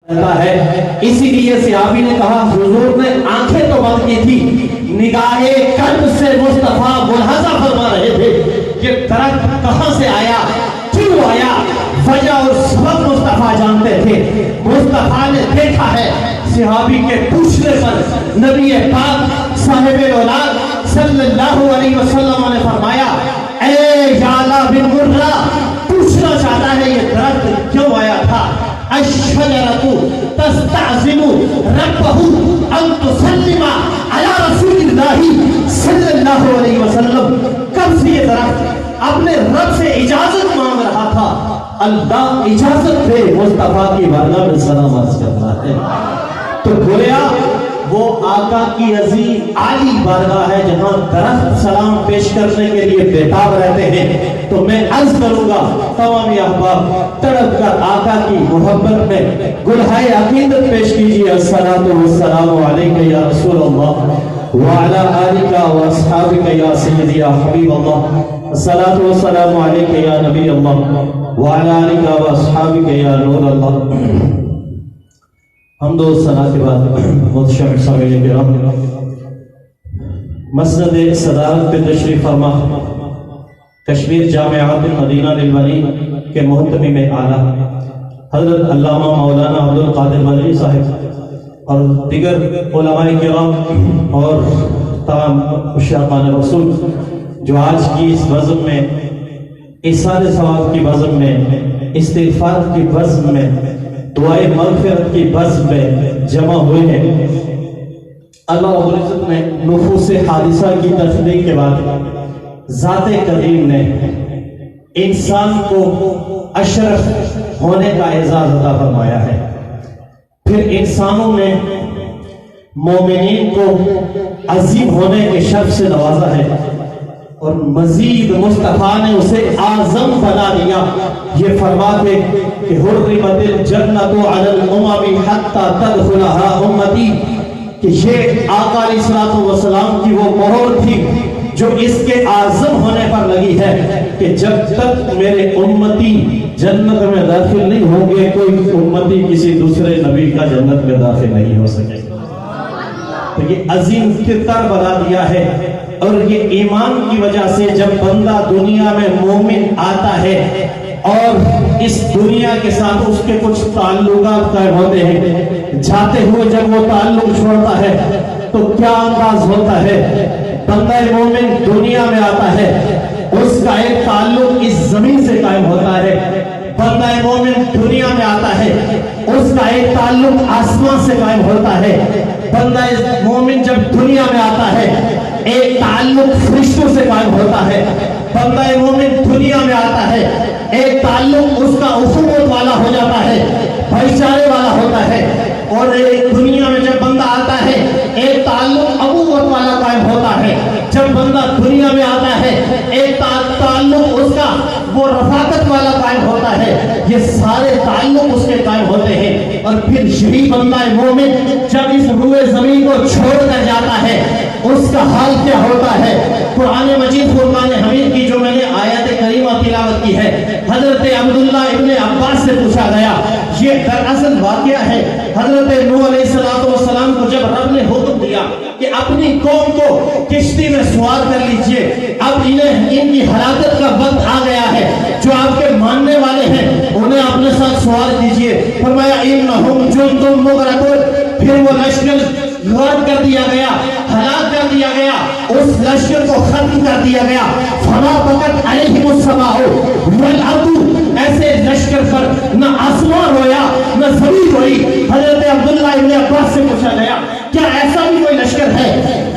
ہے. اسی لیے صحابی نے کہا حضور نے آنکھیں تو بند کی تھی، نگاہ قلب سے مصطفیٰ ملاحظہ فرما رہے تھے کہ درخت کہاں سے آیا، کیوں آیا، وجہ اور سبب مصطفیٰ جانتے تھے. مصطفیٰ نے دیکھا ہے. صحابی کے پوچھنے پر نبی پاک صاحب اولاد صلی اللہ علیہ وسلم نے فرمایا اے یعلا بن مرہ پوچھنا چاہتا ہے یہ درخت کیوں آیا تھا. الشجرۃ تستعظم ربہ ان تسلم علی رسول اللہ صلی اللہ علیہ وسلم. کب سے یہ درخت اپنے رب سے اجازت مانگ رہا تھا. اللہ اجازت دے مصطفیٰ کی بارگاہ میں سلام عرض کرتا ہے. تو گویا وہ آقا کی عظیم عالی بارگاہ ہے جہاں درخت سلام پیش کرنے کے لیے بےتاب رہتے ہیں. تو میں عرض کروں گا تمام احباب تڑپ کر آقا کی محبت میں گلہائے عقیدت پیش کیجیے. الصلاۃ والسلام علیک یا رسول اللہ وعلی آلک واصحابک یا سیدی یا حبیب اللہ. الصلاۃ والسلام علیک یا نبی اللہ وعلی آلک واصحابک یا نور اللہ. حمد و ثنا کے بعد محترم سامعین کرام، مسند صدارت پہ تشریف فرما کشمیر جامعات المدینہ للبنین کے محتمم اعلیٰ حضرت علامہ مولانا عبد القادر مدنی صاحب اور دیگر علماء کرام اور تمام عشاقان رسول جو آج کی اس بزم میں احسان ثواب کی بزم میں استغفار کی بزم میں دعائے مغفرت کی بزم میں جمع ہوئے ہیں. اللہ رب العزت نے نفوس حادثہ کی تخلیق کے بعد ذات قدیم نے انسان کو اشرف ہونے کا اعزاز عطا فرمایا ہے. پھر انسانوں نے مومنین کو عظیم ہونے کے شرف سے نوازا ہے اور مزید مصطفیٰ نے اسے اعظم بنا دیا. یہ فرماتے کہ حرمت الجنت علی الامم حتی تدخلها امتی، کہ یہ آقا علیہ الصلوۃ والسلام کی وہ مہر تھی جو اس کے اعظم ہونے پر لگی ہے کہ جب تک میرے امتی جنت میں داخل نہیں ہوں گے کوئی امتی کسی دوسرے نبی کا جنت میں داخل نہیں ہو سکے. تو یہ عظیم کردار بنا دیا ہے. اور یہ ایمان کی وجہ سے جب بندہ دنیا میں مومن آتا ہے اور اس دنیا کے ساتھ اس کے کچھ تعلقات قائم ہوتے ہیں، جاتے ہوئے جب وہ تعلق چھوڑتا ہے تو کیا انداز ہوتا ہے. بندہ مومن دنیا میں آتا ہے، اس کا ایک تعلق اس زمین سے قائم ہوتا ہے. بندہ مومن دنیا میں آتا ہے، اس کا ایک تعلق آسمان سے قائم ہوتا ہے. بندہ مومن جب دنیا میں آتا ہے ایک تعلق فرشتوں سے قائم ہوتا ہے. بندہ مومن دنیا میں آتا ہے ایک تعلق اس کا اخوت والا ہو جاتا ہے، بھائی چارے والا ہوتا ہے. اور ایک دنیا میں جب بندہ آتا ہے ایک تعلق ابوت والا قائم ہوتا ہے. جب بندہ دنیا میں آتا ہے ایک تعلق اس کا وہ رفاقت والا قائم ہوتا ہے. یہ سارے تعلق اس کے قائم ہوتے ہیں. اور پھر یہی بندہ مومن جب اس روئے زمین کو چھوڑ کر جاتا ہے اس کا حال کیا ہوتا ہے. قرآن مجید فرقان حمید کی جو میں نے آیت کریمہ تلاوت کی ہے، حضرت عبداللہ ابن عباس سے پوچھا گیا. یہ دراصل واقعہ ہے حضرت نوح علیہ السلام کو جب رب نے حکم دیا کہ اپنی قوم کو کشتی میں سوار کر لیجئے، اب ان کی ہلاکت کا وقت آ گیا ہے، جو آپ کے ماننے والے ہیں انہیں اپنے ساتھ سوار کیجئے. فرمایا انہم جند مغرقون. پھر وہ لشکر غرق کر دیا گیا، ہلاک کر دیا گیا، اس لشکر کو ختم کر دیا گیا. فما بقت علیہم السماء والارض. ایسے لشکر پر نہ آسمان رویا نہ زمین روئی. حضرت عبداللہ ابن عباس سے پوچھا گیا کیا ایسا بھی کوئی لشکر ہے،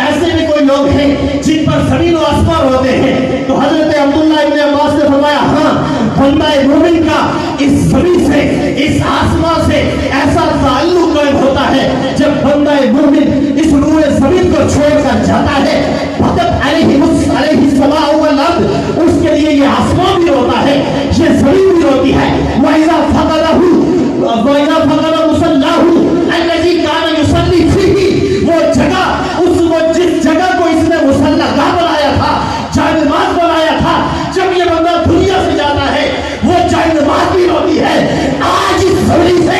ایسے بھی کوئی لوگ ہیں جن پر زمین و آسمان ہوتے ہیں؟ تو حضرت عبداللہ ابن عباس نے فرمایا ہاں، بندہ مومن کا اس زمین سے اس آسمان سے ایسا تعلق قائم ہوتا ہے جب بندہ مومن اس روئے زمین کو چھوڑ کر جاتا ہے. فقط علیہ السماء والارض. اس کے لیے یہ آسمان بھی ہوتا ہے، یہ زمین بھی ہوتی ہے. وَإِذَا فَقَدَ مُصَلَّاهُ الَّذِي كَانَ يُصَلِّي فِيهِ. وہ جگہ وہ جس جگہ کو اس نے مصلی گاہ بنایا تھا، جائے نماز بنایا تھا، جب یہ بندہ دنیا سے جاتا ہے وہ جائے نماز بھی ہوتی ہے. آج اس زمین سے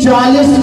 40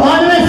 92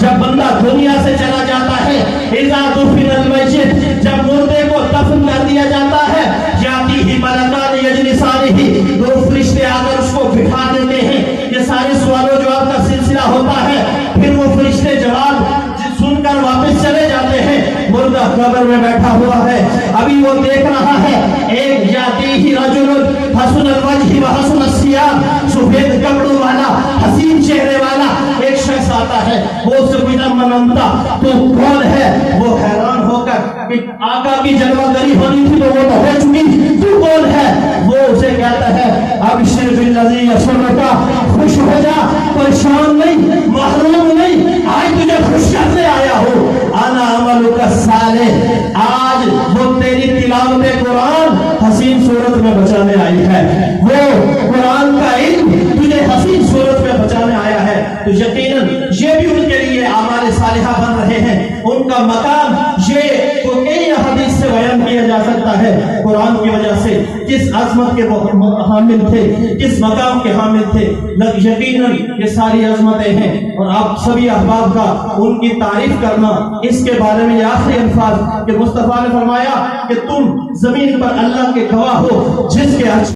جب بندہ دنیا سے چلا جاتا ہے، اذا دفن المیت، جب مردے کو دفن کر دیا جاتا ہے، جاتی ہی ملکان یجلسان ہی، دو فرشتے آ کر اس کو بٹھا دیتے ہیں. یہ سارے سوال و جواب کا سلسلہ ہوتا ہے. پھر وہ فرشتے جواب سن کر واپس چلے جاتے ہیں. مردہ قبر میں بیٹھا ہوا ہے، ابھی وہ دیکھ رہا ہے. ایک جاتی ہی رجل حسن الوجہ و حسن الثیاب، سفید کپڑوں والا، حسین چہرے والا ایک شخص آتا ہے. وہ اس سے پوچھتا من انتا، تو کون ہے؟ وہ حیران ہو کر کہ آقا کی جلوہ گری ہونی تھی تو وہ تو ہو چکی، تو کون ہے؟ وہ اسے کہتا ہے ابشر بالذی یسرک، خوش ہو جا، پریشان نہیں، محروم نہیں، آج تجھے خوش کرنے آیا ہوں. انا عملک الصالح، آج وہ تیری تلاوت قرآن حسین صورت میں بچانے آئی ہے. وہ قرآن کا علم تجھے حسین صورت میں بچانے آیا ہے. تو یقیناً یہ بھی ان کے لیے اعمال صالحہ بن رہے ہیں. ان کا مقام یہ تو کئی حدیث سے بیان کیا جا سکتا ہے. قرآن کی وجہ سے کس عظمت کے حامل تھے، کس مقام کے حامل تھے. یقیناً یہ ساری عظمتیں ہیں اور آپ سبھی احباب کا ان کی تعریف کرنا. اس کے بارے میں یہ آخری الفاظ کہ مصطفیٰ نے فرمایا کہ تم زمین پر اللہ کے گواہ ہو جس کے